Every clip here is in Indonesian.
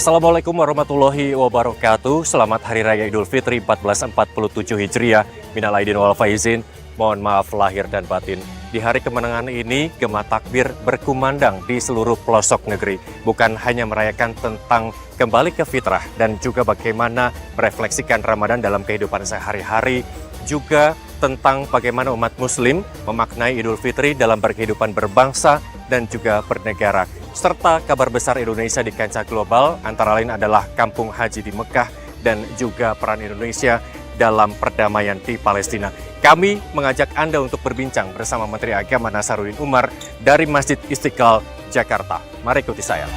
Assalamualaikum warahmatullahi wabarakatuh. Selamat Hari Raya Idul Fitri 1447 Hijriah. Minal aidin wal faizin. Mohon maaf lahir dan batin. Di hari kemenangan ini, gema takbir berkumandang di seluruh pelosok negeri. Bukan hanya merayakan tentang kembali ke fitrah dan juga bagaimana merefleksikan Ramadan dalam kehidupan sehari-hari, juga tentang bagaimana umat muslim memaknai Idul Fitri dalam berkehidupan berbangsa dan juga bernegara. Serta kabar besar Indonesia di kancah global, antara lain adalah Kampung Haji di Mekah dan juga peran Indonesia dalam perdamaian di Palestina. Kami mengajak Anda untuk berbincang bersama Menteri Agama Nasaruddin Umar dari Masjid Istiqlal, Jakarta. Mari ikuti saya.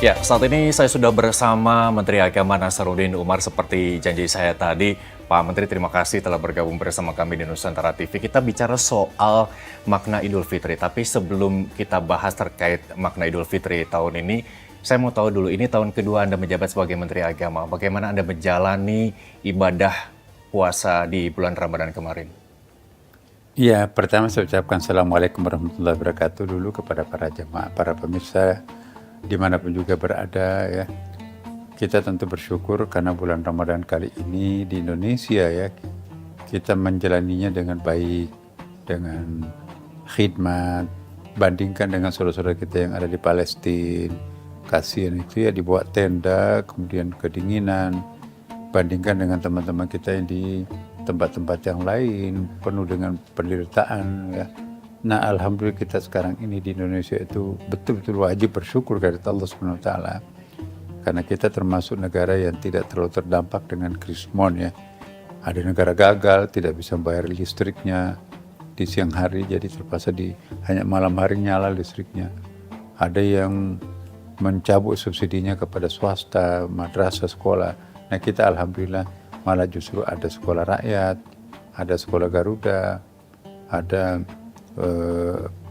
Ya, saat ini saya sudah bersama Menteri Agama Nasaruddin Umar seperti janji saya tadi. Pak Menteri, terima kasih telah bergabung bersama kami di Nusantara TV. Kita bicara soal makna Idul Fitri, tapi sebelum kita bahas terkait makna Idul Fitri tahun ini, saya mau tahu dulu, ini tahun kedua Anda menjabat sebagai Menteri Agama. Bagaimana Anda menjalani ibadah puasa di bulan Ramadan kemarin? Ya, pertama saya ucapkan Assalamualaikum warahmatullahi wabarakatuh dulu kepada para jemaah, para pemirsa dimanapun juga berada ya. Kita tentu bersyukur karena bulan Ramadan kali ini di Indonesia ya, kita menjalaninya dengan baik, dengan khidmat, bandingkan dengan saudara-saudara kita yang ada di Palestina. Kasihan itu ya, dibuat tenda, kemudian kedinginan, bandingkan dengan teman-teman kita yang di tempat-tempat yang lain, penuh dengan penderitaan ya. Nah, alhamdulillah kita sekarang ini di Indonesia itu betul-betul wajib bersyukur kepada Allah Subhanahu wa taala. Karena kita termasuk negara yang tidak terlalu terdampak dengan krismon ya. Ada negara gagal, tidak bisa membayar listriknya di siang hari, jadi terpaksa hanya malam hari nyala listriknya. Ada yang mencabut subsidinya kepada swasta, madrasah, sekolah. Nah, kita alhamdulillah malah justru ada sekolah rakyat, ada sekolah Garuda, ada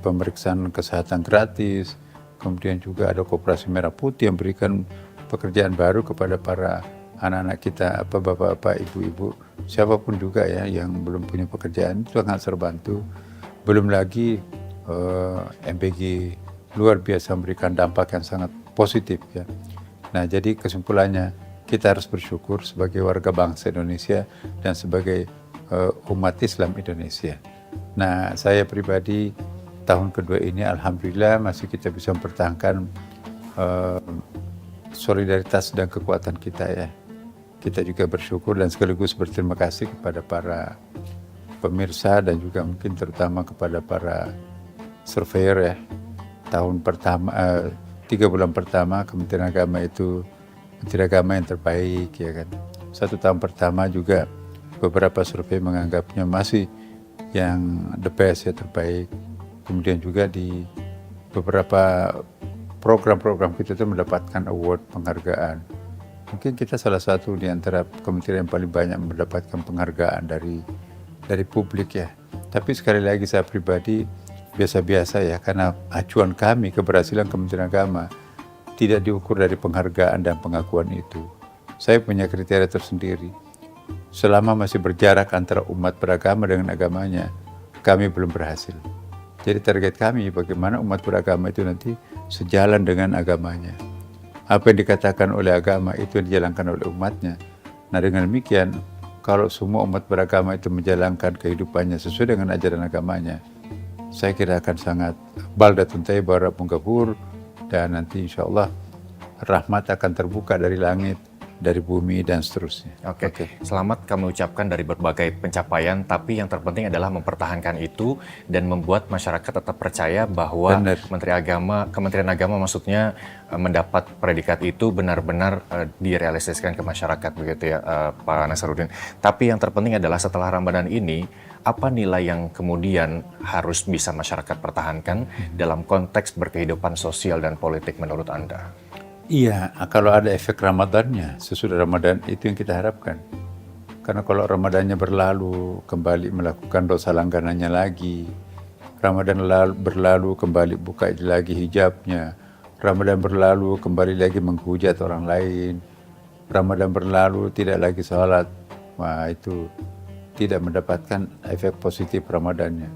pemeriksaan kesehatan gratis, kemudian juga ada Koperasi Merah Putih yang berikan pekerjaan baru kepada para anak-anak kita, bapak-bapak, ibu-ibu, siapapun juga ya yang belum punya pekerjaan, itu sangat terbantu. Belum lagi MPG luar biasa memberikan dampak yang sangat positif ya. Nah, jadi kesimpulannya kita harus bersyukur sebagai warga bangsa Indonesia dan sebagai umat Islam Indonesia. Nah, saya pribadi tahun kedua ini alhamdulillah masih kita bisa mempertahankan solidaritas dan kekuatan kita ya. Kita juga bersyukur dan sekaligus berterima kasih kepada para pemirsa dan juga mungkin terutama kepada para surveyor ya. Tahun pertama, 3 bulan pertama Kementerian Agama itu Menteri Agama yang terbaik ya kan. 1 tahun pertama juga beberapa survei menganggapnya masih yang the best ya, terbaik. Kemudian juga di beberapa program-program kita itu mendapatkan award penghargaan. Mungkin kita salah satu di antara kementerian yang paling banyak mendapatkan penghargaan dari publik ya. Tapi sekali lagi saya pribadi biasa-biasa ya, karena acuan kami keberhasilan Kementerian Agama tidak diukur dari penghargaan dan pengakuan itu. Saya punya kriteria tersendiri. Selama masih berjarak antara umat beragama dengan agamanya, kami belum berhasil. Jadi target kami bagaimana umat beragama itu nanti sejalan dengan agamanya. Apa yang dikatakan oleh agama itu yang dijalankan oleh umatnya. Nah, dengan demikian, kalau semua umat beragama itu menjalankan kehidupannya sesuai dengan ajaran agamanya, saya kira akan sangat baldatun thayyibah rabbun ghafur, dan nanti insya Allah rahmat akan terbuka dari langit, dari bumi dan seterusnya. Oke. Selamat kami ucapkan dari berbagai pencapaian, tapi yang terpenting adalah mempertahankan itu dan membuat masyarakat tetap percaya bahwa Kementerian Agama maksudnya mendapat predikat itu benar-benar direalisasikan ke masyarakat begitu ya Pak Nasaruddin. Tapi yang terpenting adalah setelah Ramadan ini, apa nilai yang kemudian harus bisa masyarakat pertahankan dalam konteks berkehidupan sosial dan politik menurut Anda? Iya, kalau ada efek Ramadannya, sesudah Ramadan itu yang kita harapkan. Karena kalau Ramadannya berlalu, kembali melakukan dosa langganannya lagi. Ramadan berlalu, kembali buka lagi hijabnya. Ramadan berlalu, kembali lagi menghujat orang lain. Ramadan berlalu, tidak lagi sholat. Wah, itu tidak mendapatkan efek positif Ramadannya.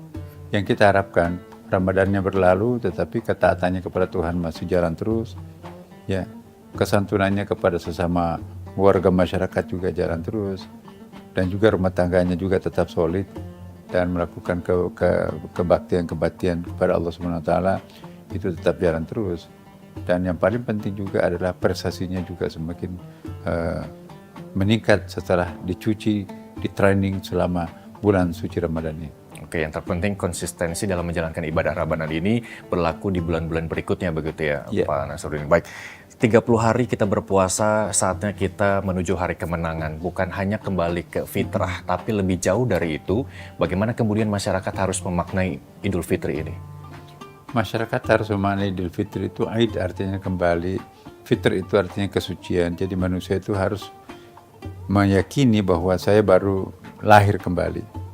Yang kita harapkan, Ramadannya berlalu, tetapi ketaatannya kepada Tuhan masih jalan terus. Ya, kesantunannya kepada sesama warga masyarakat juga jalan terus, dan juga rumah tangganya juga tetap solid dan melakukan kebaktian kepada Allah Subhanahu Wa Taala itu tetap jalan terus. Dan yang paling penting juga adalah prestasinya juga semakin meningkat setelah dicuci, di training selama bulan suci Ramadan ini. Oke, yang terpenting konsistensi dalam menjalankan ibadah Ramadan ini berlaku di bulan-bulan berikutnya begitu ya, Pak Nasruddin. Baik, 30 hari kita berpuasa, saatnya kita menuju hari kemenangan. Bukan hanya kembali ke fitrah, tapi lebih jauh dari itu, bagaimana kemudian masyarakat harus memaknai Idul Fitri ini? Masyarakat harus memaknai Idul Fitri itu, Aid artinya kembali, Fitr itu artinya kesucian. Jadi manusia itu harus meyakini bahwa saya baru lahir kembali.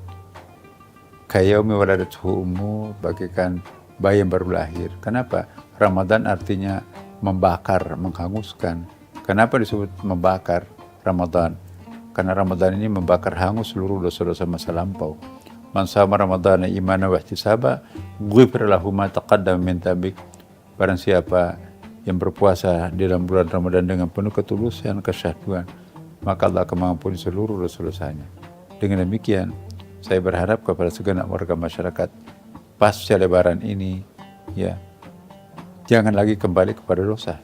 Kayaumi waladathu ummu, bagaikan bayi yang baru lahir. Kenapa? Ramadan artinya membakar, menghanguskan. Kenapa disebut membakar Ramadan? Karena Ramadan ini membakar hangus seluruh dosa-dosa masa lampau. Man shama Ramadana imanan wa ihtisaba, ghufira lahu ma taqaddama min dzambih. Barang siapa yang berpuasa di dalam bulan Ramadan dengan penuh ketulusan, kesyahduan, maka Allah akan mengampuni seluruh dosa-dosanya. Dengan demikian, saya berharap kepada segenap warga masyarakat pasca Lebaran ini, ya, jangan lagi kembali kepada dosa.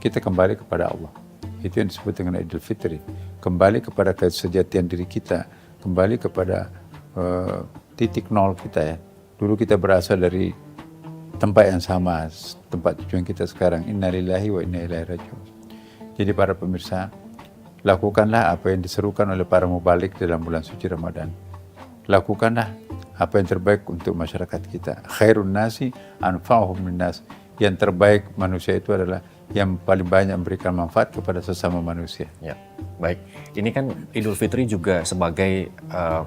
Kita kembali kepada Allah. Itu yang disebut dengan Idul Fitri. Kembali kepada kesejatian diri kita, kembali kepada titik nol kita ya. Dulu kita berasal dari tempat yang sama, tempat tujuan kita sekarang. Innalillahi wa inna ilaihi raji'un. Jadi para pemirsa, lakukanlah apa yang diserukan oleh para mubalik dalam bulan suci Ramadan. Lakukanlah apa yang terbaik untuk masyarakat kita. Khairun nasi anfa'uhum linnas. Yang terbaik manusia itu adalah yang paling banyak memberikan manfaat kepada sesama manusia. Ya, baik. Ini kan Idul Fitri juga sebagai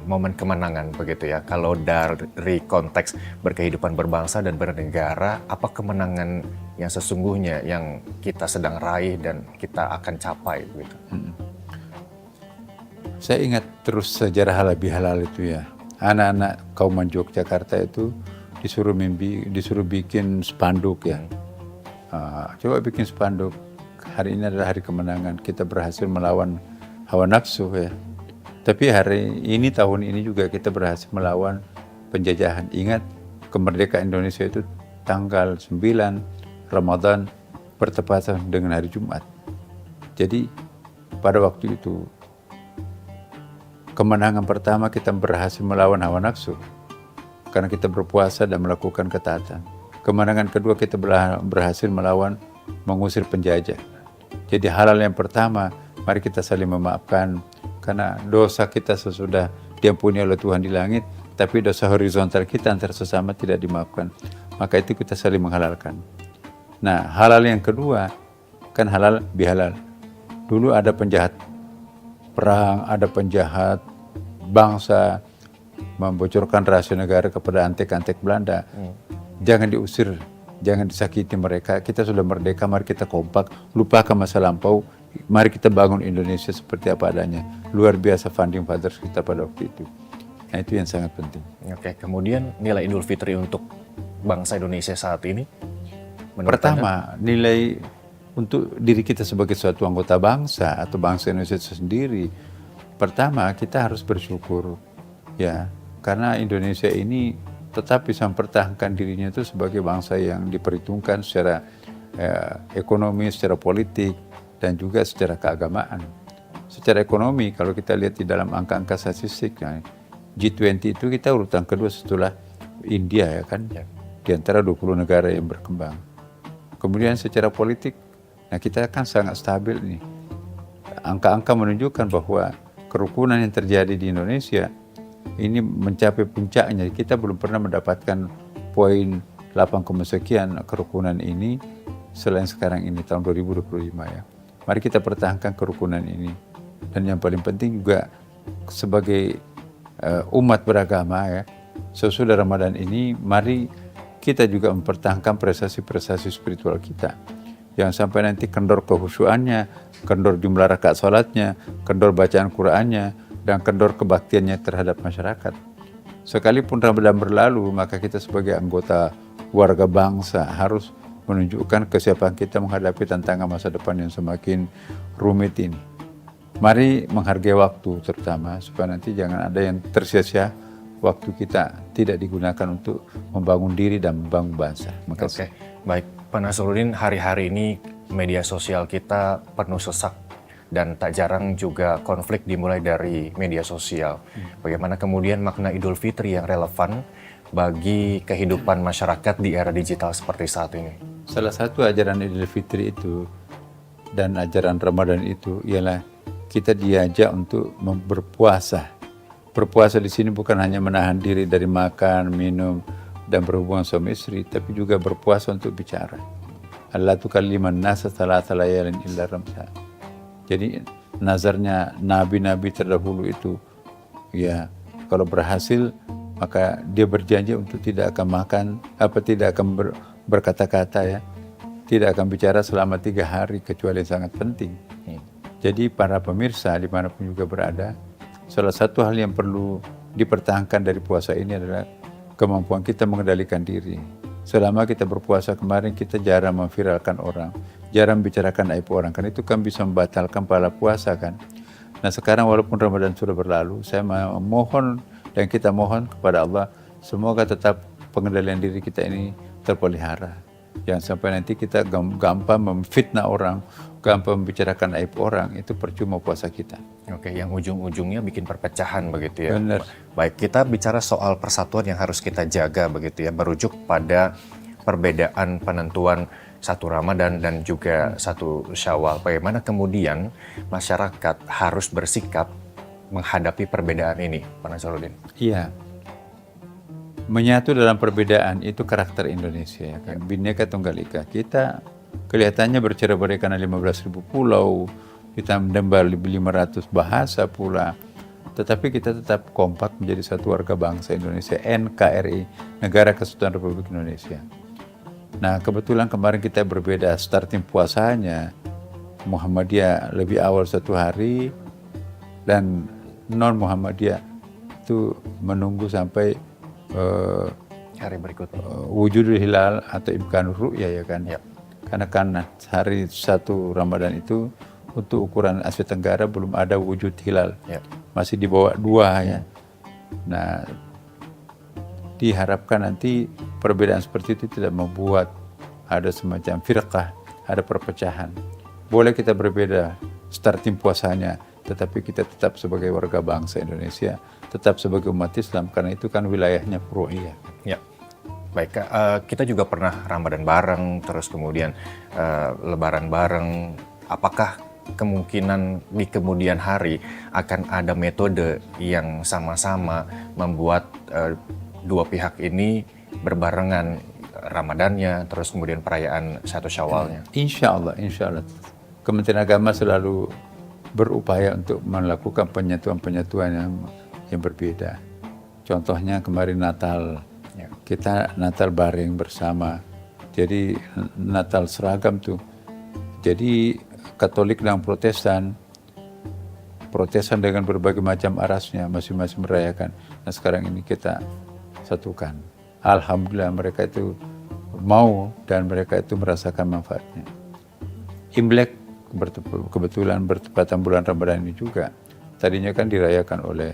momen kemenangan begitu ya. Kalau dari konteks berkehidupan berbangsa dan bernegara, apa kemenangan yang sesungguhnya yang kita sedang raih dan kita akan capai begitu? Saya ingat terus sejarah halal itu ya. Anak-anak Kauman Yogyakarta itu disuruh bikin spanduk ya. Coba bikin spanduk. Hari ini adalah hari kemenangan. Kita berhasil melawan hawa nafsu ya. Tapi hari ini, tahun ini juga kita berhasil melawan penjajahan. Ingat, kemerdekaan Indonesia itu tanggal 9 Ramadan bertepatan dengan hari Jumat. Jadi pada waktu itu kemenangan pertama kita berhasil melawan hawa nafsu karena kita berpuasa dan melakukan ketaatan. Kemenangan kedua kita berhasil mengusir penjajah. Jadi halal yang pertama, mari kita saling memaafkan karena dosa kita sesudah diampuni oleh Tuhan di langit, tapi dosa horizontal kita antar sesama tidak dimaafkan. Maka itu kita saling menghalalkan. Nah, halal yang kedua kan halal bihalal. Dulu ada penjahat perang, ada penjahat bangsa, membocorkan rahasia negara kepada antek-antek Belanda. Jangan diusir, jangan disakiti mereka. Kita sudah merdeka, mari kita kompak, lupakan masa lampau, mari kita bangun Indonesia seperti apa adanya. Luar biasa founding fathers kita pada waktu itu. Nah, itu yang sangat penting. Oke, kemudian nilai Idul Fitri untuk bangsa Indonesia saat ini? Pertama, nilai untuk diri kita sebagai suatu anggota bangsa atau bangsa Indonesia sendiri. Pertama, kita harus bersyukur ya, karena Indonesia ini tetap bisa mempertahankan dirinya itu sebagai bangsa yang diperhitungkan secara ekonomi, secara politik, dan juga secara keagamaan. Secara ekonomi, kalau kita lihat di dalam angka-angka statistik, nah, G20 itu kita urutan kedua setelah India ya kan, di antara 20 negara yang berkembang. Kemudian secara politik, nah kita kan sangat stabil nih. Angka-angka menunjukkan bahwa kerukunan yang terjadi di Indonesia ini mencapai puncaknya. Kita belum pernah mendapatkan poin 8, sekian kerukunan ini selain sekarang ini tahun 2025 ya. Mari kita pertahankan kerukunan ini. Dan yang paling penting juga sebagai umat beragama ya, sesudah Ramadan ini mari kita juga mempertahankan prestasi-prestasi spiritual kita. Jangan sampai nanti kendor kehusuannya, kendor jumlah rakaat salatnya, kendor bacaan Qur'annya, dan kendor kebaktiannya terhadap masyarakat. Sekalipun Ramadan berlalu, maka kita sebagai anggota warga bangsa, harus menunjukkan kesiapan kita menghadapi tantangan masa depan yang semakin rumit ini. Mari menghargai waktu terutama, supaya nanti jangan ada yang tersia-sia waktu kita tidak digunakan untuk membangun diri dan membangun bangsa. Oke, baik Pak Nasruddin, hari-hari ini media sosial kita penuh sesak dan tak jarang juga konflik dimulai dari media sosial. Bagaimana kemudian makna Idul Fitri yang relevan bagi kehidupan masyarakat di era digital seperti saat ini? Salah satu ajaran Idul Fitri itu dan ajaran Ramadan itu ialah kita diajak untuk berpuasa. Berpuasa di sini bukan hanya menahan diri dari makan, minum, dan berhubungan suami istri, tapi juga berpuasa untuk bicara. Allah tukalliman nasa salata layalin illa ramsa. Jadi nazarnya nabi-nabi terdahulu itu, ya kalau berhasil maka dia berjanji untuk tidak akan makan, tidak akan berkata-kata, ya, tidak akan bicara selama 3 hari kecuali yang sangat penting. Jadi para pemirsa dimanapun juga berada, salah satu hal yang perlu dipertahankan dari puasa ini adalah kemampuan kita mengendalikan diri. Selama kita berpuasa kemarin, kita jarang memviralkan orang, jarang bicarakan aib orang, kan itu kan bisa membatalkan pahala puasa kan. Nah sekarang walaupun Ramadan sudah berlalu, saya mohon dan kita mohon kepada Allah, semoga tetap pengendalian diri kita ini terpelihara. Jangan sampai nanti kita gampang memfitnah orang, gampang membicarakan aib orang, itu percuma puasa kita. Oke, yang ujung-ujungnya bikin perpecahan begitu ya. Benar. Baik, kita bicara soal persatuan yang harus kita jaga begitu ya, merujuk pada perbedaan penentuan satu Ramadan dan juga satu Syawal. Bagaimana kemudian masyarakat harus bersikap menghadapi perbedaan ini, Pak Nasruddin? Iya. Menyatu dalam perbedaan itu karakter Indonesia, ya kan? Bhinneka Tunggal Ika. Kita kelihatannya bercerai-berai karena 15.000 pulau, kita menambah 500 bahasa pula, tetapi kita tetap kompak menjadi satu warga bangsa Indonesia, NKRI, Negara Kesatuan Republik Indonesia. Nah kebetulan kemarin kita berbeda starting puasanya, Muhammadiyah lebih awal 1 hari dan non Muhammadiyah itu menunggu sampai hari berikutnya, wujudul hilal atau imkanur ru'ya, ya kan. Ya. Karena hari 1 Ramadan itu untuk ukuran Asia Tenggara belum ada wujud hilal, ya, masih di bawah 2 ya. Nah diharapkan nanti perbedaan seperti itu tidak membuat ada semacam firqah, ada perpecahan. Boleh kita berbeda starting puasanya, tetapi kita tetap sebagai warga bangsa Indonesia, tetap sebagai umat Islam, karena itu kan wilayahnya furu'iyah. Ya. Baik, kita juga pernah Ramadan bareng, terus kemudian Lebaran bareng. Apakah kemungkinan di kemudian hari akan ada metode yang sama-sama membuat dua pihak ini berbarengan Ramadannya, terus kemudian perayaan 1 Syawalnya? Insya Allah. Kementerian Agama selalu berupaya untuk melakukan penyatuan-penyatuan yang berbeda. Contohnya kemarin Natal, Ya. kita Natal bareng bersama. Jadi Natal seragam tuh. Jadi Katolik dan Protestan dengan berbagai macam arasnya masing-masing merayakan. Nah sekarang ini kita satukan. Alhamdulillah mereka itu mau dan mereka itu merasakan manfaatnya. Imlek kebetulan bertepatan bulan Ramadan ini juga. Tadinya kan dirayakan oleh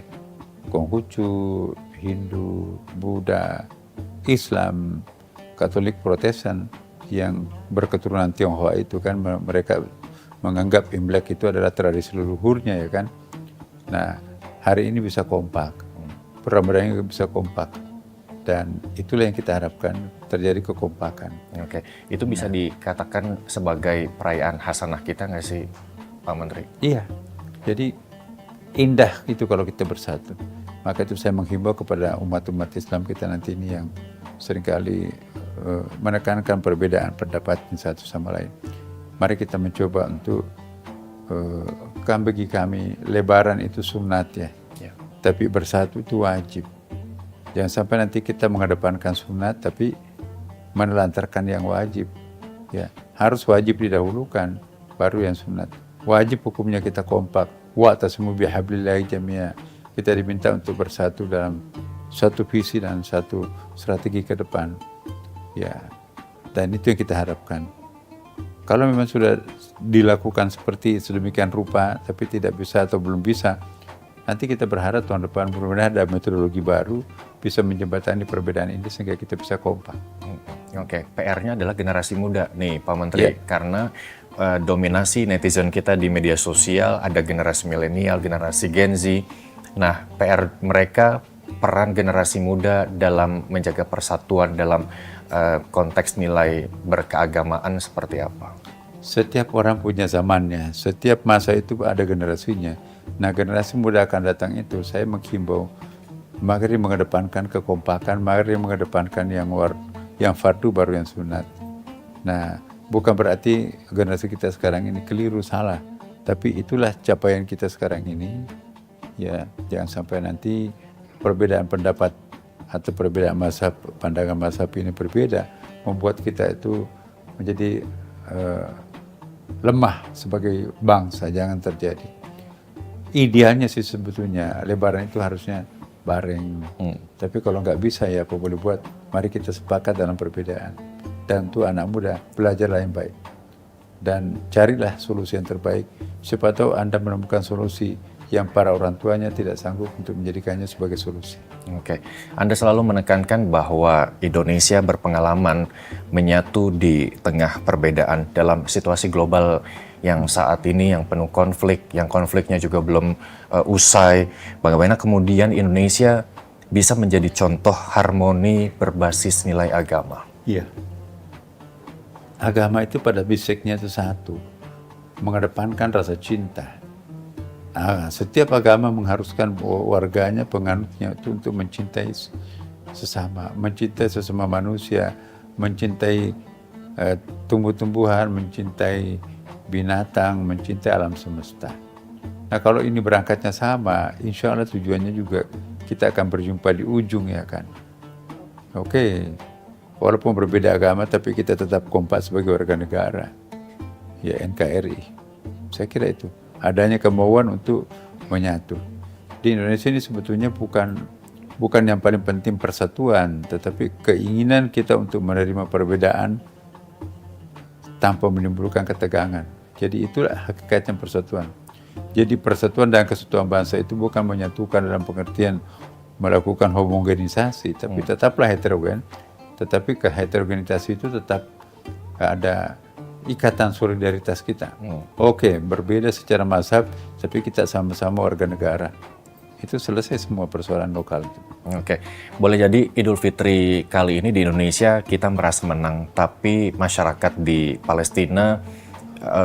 Konghucu, Hindu, Buddha, Islam, Katolik, Protestan yang berketurunan Tionghoa itu kan mereka menganggap Imlek itu adalah tradisi leluhurnya, ya kan. Nah hari ini bisa kompak, Ramadan ini bisa kompak, dan itulah yang kita harapkan terjadi kekompakan. Oke, itu bisa dikatakan sebagai perayaan hasanah kita nggak sih, Pak Menteri? Iya, jadi indah itu kalau kita bersatu. Maka itu saya menghimbau kepada umat-umat Islam kita nanti ini yang seringkali menekankan perbedaan pendapat satu sama lain. Mari kita mencoba untuk bagi kami Lebaran itu sunat ya, tapi bersatu itu wajib. Jangan sampai nanti kita mengedepankan sunat tapi menelantarkan yang wajib. Ya, harus wajib didahulukan, baru yang sunat. Wajib hukumnya kita kompak. Wa'tasimu bihablillahi jami'a. Kita diminta untuk bersatu dalam satu visi dan satu strategi ke depan. Ya, dan itu yang kita harapkan. Kalau memang sudah dilakukan seperti sedemikian rupa, tapi tidak bisa atau belum bisa, nanti kita berharap tahun depan mudah-mudahan ada metodologi baru bisa menjembatani perbedaan ini sehingga kita bisa kompak. Oke, PR-nya adalah generasi muda nih Pak Menteri, karena dominasi netizen kita di media sosial ada generasi milenial, generasi Gen Z. Nah, PR mereka peran generasi muda dalam menjaga persatuan dalam konteks nilai berkeagamaan seperti apa? Setiap orang punya zamannya, setiap masa itu ada generasinya. Nah, generasi muda akan datang itu, saya menghimbau, mari mengedepankan kekompakan, mari mengedepankan yang fardu baru yang sunat. Nah, bukan berarti generasi kita sekarang ini keliru, salah. Tapi itulah capaian kita sekarang ini. Ya, jangan sampai nanti perbedaan pendapat atau perbedaan mazhab, pandangan mazhab ini berbeda, membuat kita itu menjadi lemah sebagai bangsa. Jangan terjadi. Idealnya sih sebetulnya Lebaran itu harusnya bareng. Tapi kalau nggak bisa ya apa boleh buat, mari kita sepakat dalam perbedaan. Dan tuh anak muda, belajarlah yang baik. Dan carilah solusi yang terbaik. Siapa tahu Anda menemukan solusi yang para orang tuanya tidak sanggup untuk menjadikannya sebagai solusi. Oke, Anda selalu menekankan bahwa Indonesia berpengalaman menyatu di tengah perbedaan dalam situasi global yang saat ini yang penuh konflik, yang konfliknya juga belum usai. Bagaimana kemudian Indonesia bisa menjadi contoh harmoni berbasis nilai agama? Iya. Agama itu pada basicnya itu satu, mengedepankan rasa cinta. Nah, setiap agama mengharuskan warganya, penganutnya itu untuk mencintai sesama, mencintai sesama manusia, mencintai tumbuh-tumbuhan, mencintai binatang, mencintai alam semesta. Nah, kalau ini berangkatnya sama, insya Allah tujuannya juga kita akan berjumpa di ujung, ya kan. Oke, walaupun berbeda agama, tapi kita tetap kompak sebagai warga negara, ya NKRI. Saya kira itu. Adanya kemauan untuk menyatu. Di Indonesia ini sebetulnya bukan yang paling penting persatuan, tetapi keinginan kita untuk menerima perbedaan tanpa menimbulkan ketegangan. Jadi itulah hakikatnya persatuan. Jadi persatuan dan kesatuan bangsa itu bukan menyatukan dalam pengertian melakukan homogenisasi, tapi tetaplah heterogen, tetapi keheterogenitas itu tetap ada ikatan solidaritas kita. Oke, berbeda secara mazhab, tapi kita sama-sama warga negara. Itu selesai semua persoalan lokal. Oke, boleh jadi Idul Fitri kali ini di Indonesia kita merasa menang, tapi masyarakat di Palestina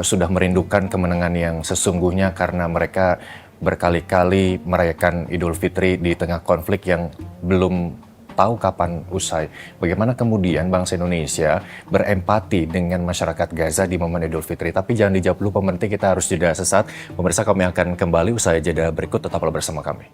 sudah merindukan kemenangan yang sesungguhnya karena mereka berkali-kali merayakan Idul Fitri di tengah konflik yang belum tahu kapan usai. Bagaimana kemudian bangsa Indonesia berempati dengan masyarakat Gaza di momen Idul Fitri? Tapi jangan dijawab dulu pemerintah, kita harus jeda sesaat. Pemirsa, kami akan kembali usai jeda berikut, tetaplah bersama kami.